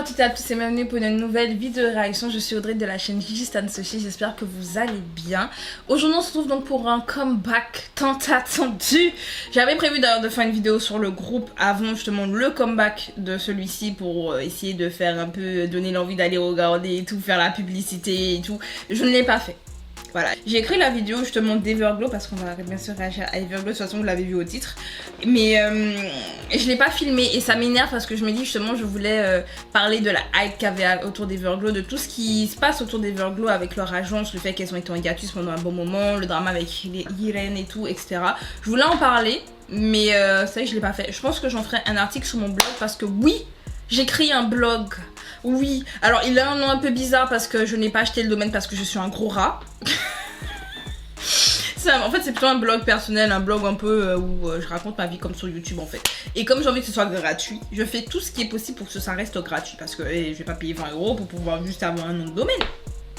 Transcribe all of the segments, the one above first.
à toutes et à tous et bienvenue pour une nouvelle vidéo de réaction. Je suis Audrey de la chaîne Gigi Stan Sushi, j'espère que vous allez bien. Aujourd'hui on se retrouve donc pour un comeback tant attendu. J'avais prévu d'ailleurs de faire une vidéo sur le groupe avant justement le comeback de celui-ci pour essayer de faire un peu, donner l'envie d'aller regarder et tout, faire la publicité et tout. Je ne l'ai pas fait. Voilà, j'ai écrit la vidéo justement d'Everglow parce qu'on va bien sûr réagir à Everglow, de toute façon vous l'avez vu au titre. Mais je l'ai pas filmé et ça m'énerve parce que je me dis justement je voulais parler de la hype qu'il y avait autour d'Everglow, de tout ce qui se passe autour d'Everglow avec leur agence, le fait qu'elles ont été en hiatus pendant un bon moment, le drama avec Irene et tout, etc. Je voulais en parler, mais c'est vrai que je l'ai pas fait. Je pense que j'en ferai un article sur mon blog parce que oui, j'écris un blog. Oui, alors il a un nom un peu bizarre parce que je n'ai pas acheté le domaine parce que je suis un gros rat. En fait c'est plutôt un blog personnel, un blog un peu où je raconte ma vie comme sur YouTube en fait. Et comme j'ai envie que ce soit gratuit, je fais tout ce qui est possible pour que ça reste gratuit. Parce que je vais pas payer 20 € pour pouvoir juste avoir un nom de domaine.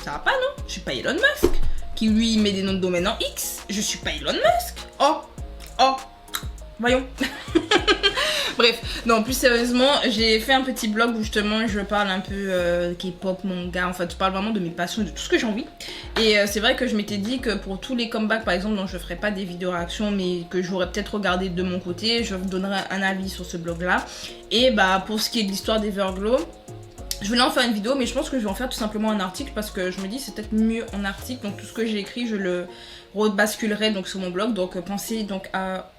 Ça va pas non? Je suis pas Elon Musk qui lui met des noms de domaine en X. Je suis pas Elon Musk. Oh, voyons. Bref, non, plus sérieusement, j'ai fait un petit blog où justement je parle un peu K-pop, manga, en fait je parle vraiment de mes passions et de tout ce que j'ai envie. Et c'est vrai que je m'étais dit que pour tous les comebacks par exemple dont je ferai pas des vidéos réactions mais que j'aurais peut-être regardé de mon côté, je vous donnerai un avis sur ce blog là. Et bah pour ce qui est de l'histoire d'Everglow, je voulais en faire une vidéo mais je pense que je vais en faire tout simplement un article parce que je me dis c'est peut-être mieux en article, donc tout ce que j'ai écrit je le rebasculerai donc sur mon blog, donc pensez donc à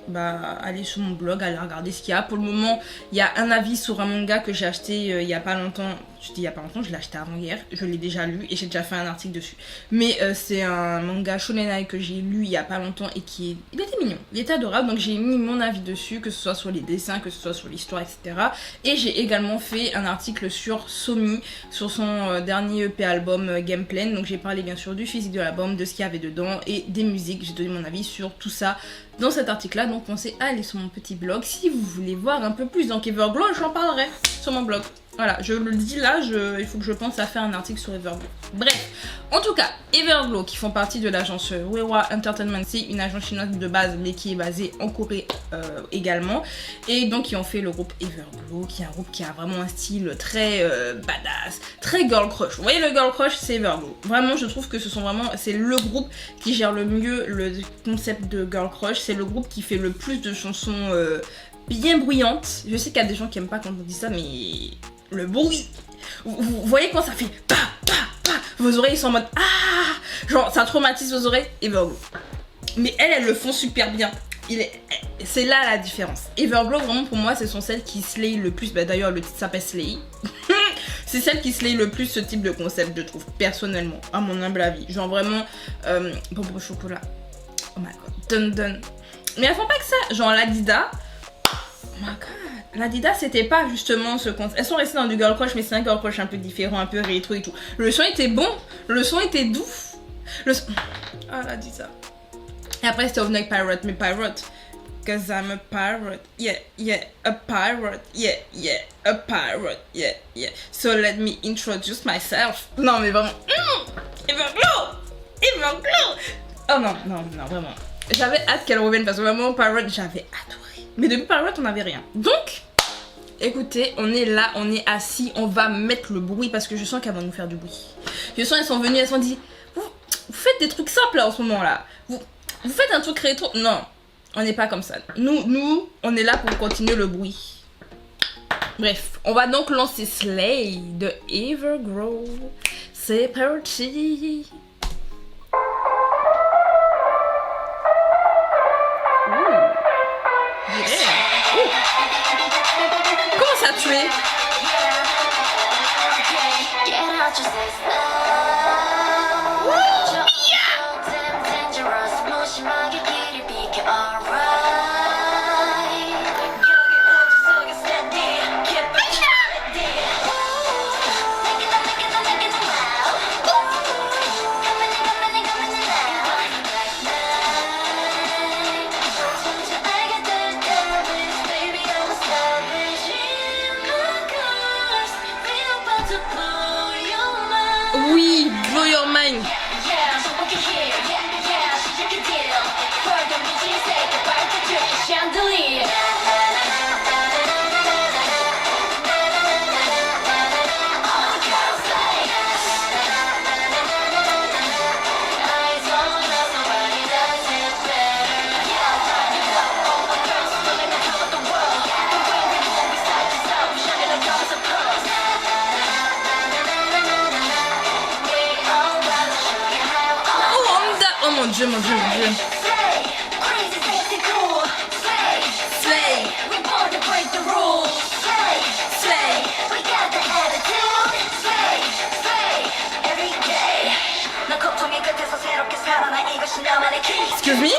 aller sur mon blog, aller regarder ce qu'il y a. Pour le moment il y a un avis sur un manga que j'ai acheté il y a pas longtemps, je dis il y a pas longtemps, je l'ai acheté avant hier, je l'ai déjà lu et j'ai déjà fait un article dessus, mais c'est un manga shonenai que j'ai lu il y a pas longtemps et il était mignon, il était adorable, donc j'ai mis mon avis dessus, que ce soit sur les dessins, que ce soit sur l'histoire, etc. Et j'ai également fait un article sur Somi, sur son dernier EP album Game Plan, donc j'ai parlé bien sûr du physique de l'album, de ce qu'il y avait dedans et des musiques, j'ai donné mon avis sur tout ça dans cet article là, donc pensez à aller sur mon petit blog si vous voulez voir un peu plus. Donc Everglow, j'en parlerai sur mon blog. Voilà, je le dis là, il faut que je pense à faire un article sur Everglow. Bref, en tout cas, Everglow qui font partie de l'agence Wewa Entertainment, c'est une agence chinoise de base mais qui est basée en Corée également. Et donc ils ont fait le groupe Everglow, qui est un groupe qui a vraiment un style très badass, très girl crush. Vous voyez le girl crush, c'est Everglow. Vraiment, je trouve que c'est le groupe qui gère le mieux le concept de girl crush. C'est le groupe qui fait le plus de chansons bien bruyantes. Je sais qu'il y a des gens qui aiment pas quand on dit ça, mais le bruit, vous voyez quand ça fait pa pa pa, vos oreilles sont en mode ah, genre ça traumatise vos oreilles. Everglow, mais elles le font super bien. C'est là la différence. Everglow vraiment pour moi ce sont celles qui slay le plus, d'ailleurs le titre s'appelle Slay. C'est celle qui slay le plus ce type de concept, je trouve, personnellement, à mon humble avis. Genre vraiment bonbon au chocolat, oh my god, dun. Mais elles font pas que ça, genre l'Adidas, oh my god, l'Adidas c'était pas justement ce concept. Elles sont restées dans du girl crush mais c'est un girl crush un peu différent, un peu rétro et tout. Le son était bon, le son était doux, ah l'Adidas. Et après c'était revenu avec Pirate, mais Pirate, cause I'm a pirate, yeah, a pirate, yeah, a pirate, yeah. So let me introduce myself. Non mais vraiment, Everglow. Oh non, vraiment. J'avais hâte qu'elle revienne parce que vraiment Pirate, j'avais adoré. Mais depuis Pirate, on n'avait rien. Donc, écoutez, on est là, on est assis, on va mettre le bruit parce que je sens qu'elles vont nous faire du bruit. Je sens qu'elles sont venues, elles se sont dit, vous faites des trucs simples là en ce moment là. Vous faites un truc rétro. Non. On n'est pas comme ça. Nous, on est là pour continuer le bruit. Bref, on va donc lancer Slay de Everglow. C'est parti. Comment ça tu es? Oui, blow your mind. mon dieu, mon dieu, mon dieu. Slay. Excuse me?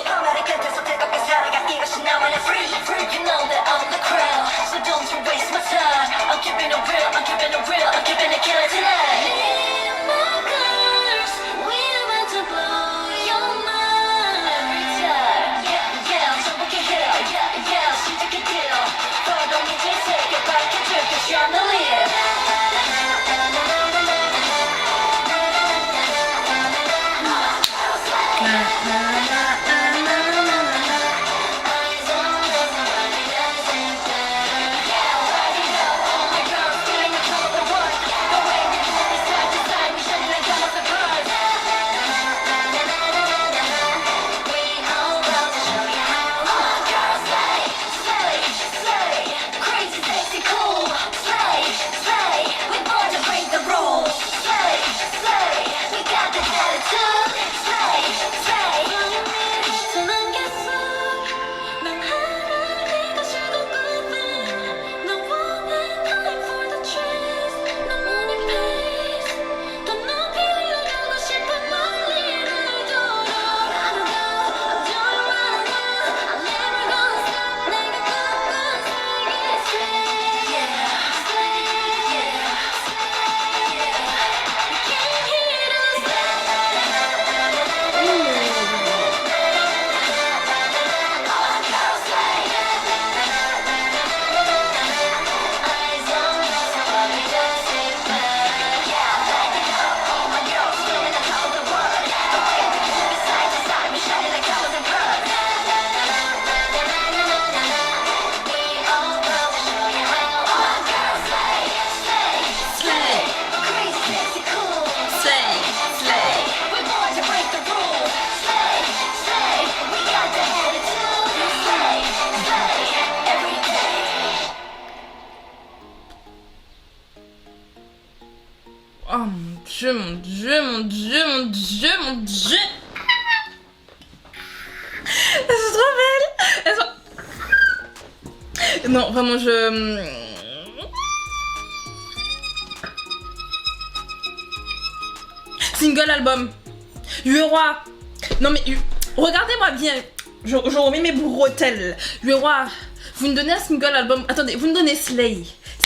Oh mon dieu, mon dieu, mon dieu, mon dieu, mon dieu. Elles sont trop belles. Elles sont... Non, vraiment, Single album. Roi. Non mais, regardez-moi bien. Je remets mes bretelles. Roi, vous nous donnez un single album. Attendez, vous nous donnez Slay.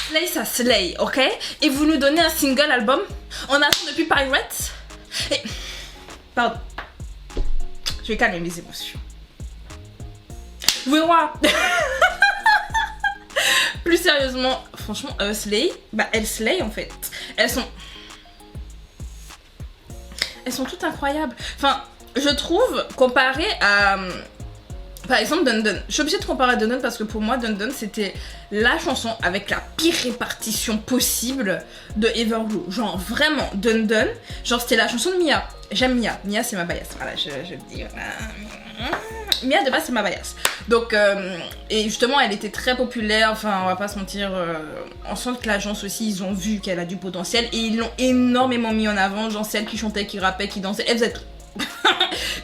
Slay, ça slay, ok? Et vous nous donnez un single album. On attend depuis Pirates. Et... Pardon. Je vais calmer mes émotions. Roi. Plus sérieusement, franchement, Slay, bah elles slay en fait. Elles sont toutes incroyables. Enfin, je trouve, comparé à... Par exemple, Dun Dun. Je suis obligée de comparer à Dun Dun parce que pour moi, Dun Dun, c'était la chanson avec la pire répartition possible de Everblue. Genre, vraiment, Dun Dun. Genre, c'était la chanson de Mia. J'aime Mia. Mia, c'est ma bias. Voilà, je le dis. Mia, de base, c'est ma bias. Donc, et justement, elle était très populaire. Enfin, on va pas se mentir. On sent que l'agence aussi, ils ont vu qu'elle a du potentiel. Et ils l'ont énormément mis en avant. Genre, celle qui chantait, qui rappait, qui dansait. Elle faisait tout.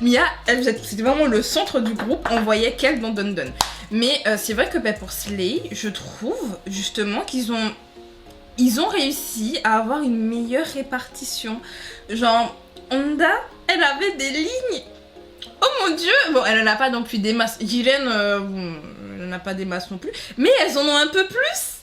Mia, c'était vraiment le centre du groupe, on voyait qu'elle dans Dun Dun. Mais c'est vrai que pour Slay, je trouve justement qu'ils ont réussi à avoir une meilleure répartition. Genre, Honda, elle avait des lignes. Oh mon dieu. Bon, elle n'en a pas non plus des masses. Jiren, elle n'en a pas des masses non plus. Mais elles en ont un peu plus.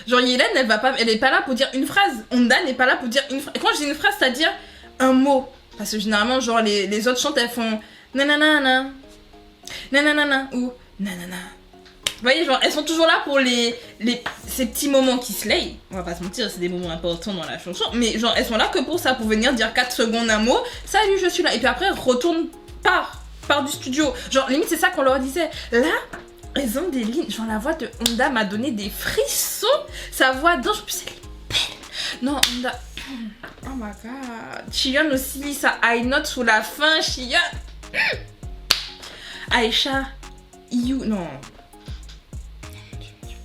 Genre, Jiren, elle est pas là pour dire une phrase. Honda n'est pas là pour dire une phrase. Et quand je dis une phrase, c'est-à-dire un mot. Parce que généralement, genre, les autres chantent, elles font nanana, nanana, ou nanana. Vous voyez, genre, elles sont toujours là pour ces petits moments qui slay. On va pas se mentir, c'est des moments importants dans la chanson. Mais genre, elles sont là que pour ça, pour venir dire 4 secondes un mot. Salut, je suis là. Et puis après, retourne, part du studio. Genre, limite, c'est ça qu'on leur disait. Là, elles ont des lignes. Genre, la voix de Honda m'a donné des frissons. Sa voix d'ange, plus elle est belle. Non, Honda... Oh my god. Chillon aussi, ça high note sous la fin, Chillon. Aisha, You, non.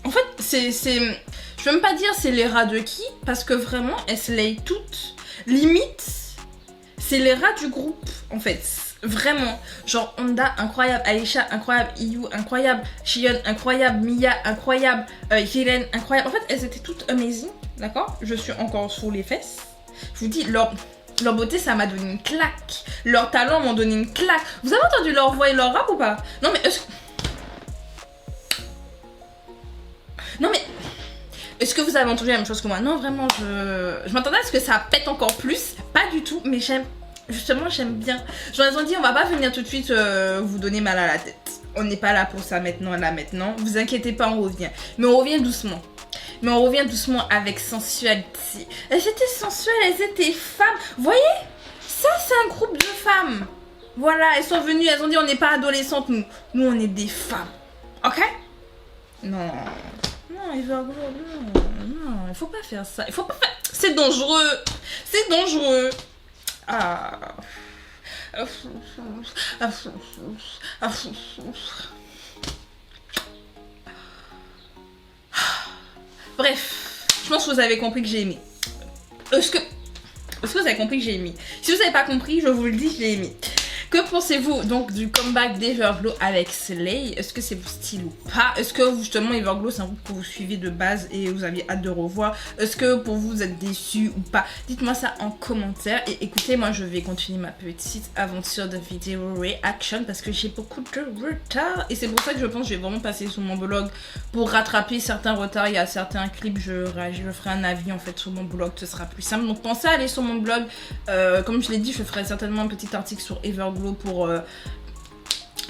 En fait, c'est... Je peux même pas dire c'est les rats de qui, parce que vraiment, elles slay toutes. Limite, c'est les rats du groupe, en fait. Vraiment, genre Honda incroyable, Aisha incroyable, IU incroyable, Shion incroyable, Mia incroyable, Hélène incroyable. En fait, elles étaient toutes amazing, d'accord? Je suis encore sur les fesses. Je vous dis, leur beauté, ça m'a donné une claque. Leur talent m'ont donné une claque. Vous avez entendu leur voix et leur rap ou pas? Non mais est-ce que vous avez entendu la même chose que moi? Non, vraiment, je m'attendais à ce que ça pète encore plus. Pas du tout, mais j'aime bien. J'en ai dit, on va pas venir tout de suite vous donner mal à la tête. On n'est pas là pour ça maintenant, là maintenant. Vous inquiétez pas, on revient. Mais on revient doucement. Mais on revient doucement avec sensualité. Elles étaient sensuelles, elles étaient femmes. Vous voyez? Ça, c'est un groupe de femmes. Voilà, elles sont venues, elles ont dit, on n'est pas adolescentes, nous. Nous, on est des femmes. Ok? Non. Non, Everglow, non, il faut pas faire ça. Il faut pas faire... C'est dangereux. C'est dangereux. Ah. Bref, je pense que vous avez compris que j'ai aimé. Est-ce que vous avez compris que j'ai aimé? Si vous n'avez pas compris, je vous le dis, je l'ai aimé. Que pensez-vous donc du comeback d'Everglow avec Slay? Est-ce que c'est votre style ou pas? Est-ce que justement Everglow c'est un groupe que vous suivez de base et vous aviez hâte de revoir? Est-ce que pour vous vous êtes déçus ou pas? Dites-moi ça en commentaire. Et écoutez, moi je vais continuer ma petite aventure de vidéo reaction parce que j'ai beaucoup de retard. Et c'est pour ça que je pense que je vais vraiment passer sur mon blog pour rattraper certains retards. Il y a certains clips, je ferai un avis en fait sur mon blog, ce sera plus simple. Donc pensez à aller sur mon blog. Comme je l'ai dit, je ferai certainement un petit article sur Everglow pour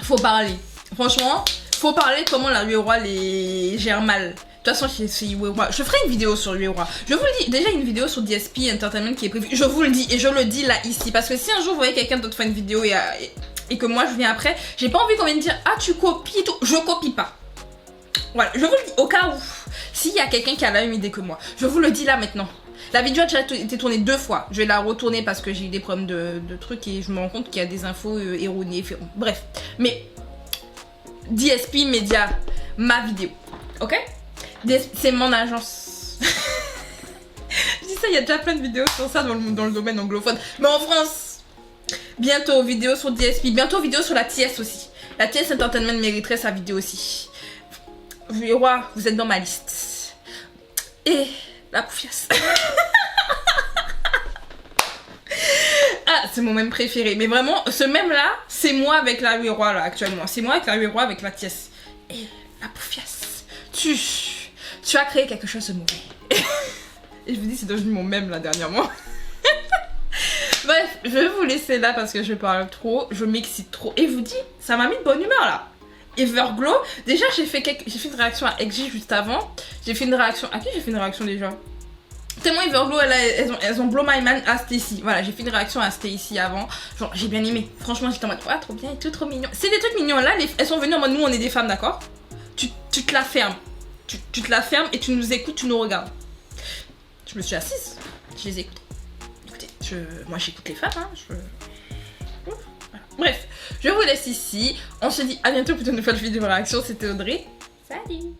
faut parler, franchement faut parler comment la Ueroi les gère mal. De toute façon je ferai une vidéo sur Ueroi, je vous le dis, déjà une vidéo sur DSP Entertainment qui est prévue, je vous le dis et je le dis là ici, parce que si un jour vous voyez quelqu'un d'autre faire une vidéo et que moi je viens après, j'ai pas envie qu'on vienne dire ah tu copies tout, je copie pas. Voilà, je vous le dis au cas où s'il y a quelqu'un qui a la même idée que moi, je vous le dis là maintenant. La vidéo a déjà été tournée 2 fois. Je vais la retourner parce que j'ai eu des problèmes de trucs et je me rends compte qu'il y a des infos erronées. Bref. Mais DSP Media, ma vidéo. Ok? C'est mon agence. Je dis ça, il y a déjà plein de vidéos sur ça dans le domaine anglophone. Mais en France, bientôt vidéo sur DSP. Bientôt vidéo sur la TS aussi. La TS Entertainment mériterait sa vidéo aussi. Ueroi, vous êtes dans ma liste. Et... la poufiasse. Ah, c'est mon même préféré. Mais vraiment, ce même là, c'est moi avec la Ueroi là actuellement. C'est moi avec la Ueroi avec la Tiès. Et la poufiasse. Tu as créé quelque chose de mauvais. Et je vous dis, c'est devenu mon même là dernièrement. Bref, je vais vous laisser là parce que je parle trop. Je m'excite trop. Et je vous dis, ça m'a mis de bonne humeur là. Everglow, déjà j'ai fait une réaction à XG juste avant. J'ai fait une réaction. À qui j'ai fait une réaction déjà? Tellement Everglow, elles ont blow my man à Stacy. Voilà, j'ai fait une réaction à Stacy avant. Genre, j'ai bien aimé. Franchement, j'étais en mode, ah, trop bien et tout, trop mignon. C'est des trucs mignons là. Elles sont venues en mode, nous, on est des femmes, d'accord? Tu te la fermes. Tu te la fermes et tu nous écoutes, tu nous regardes. Je me suis assise. Je les écoute. Écoutez, moi, j'écoute les femmes, hein. Voilà. Bref, je vous laisse ici. On se dit à bientôt pour une nouvelle vidéo réaction. C'était Audrey. Salut!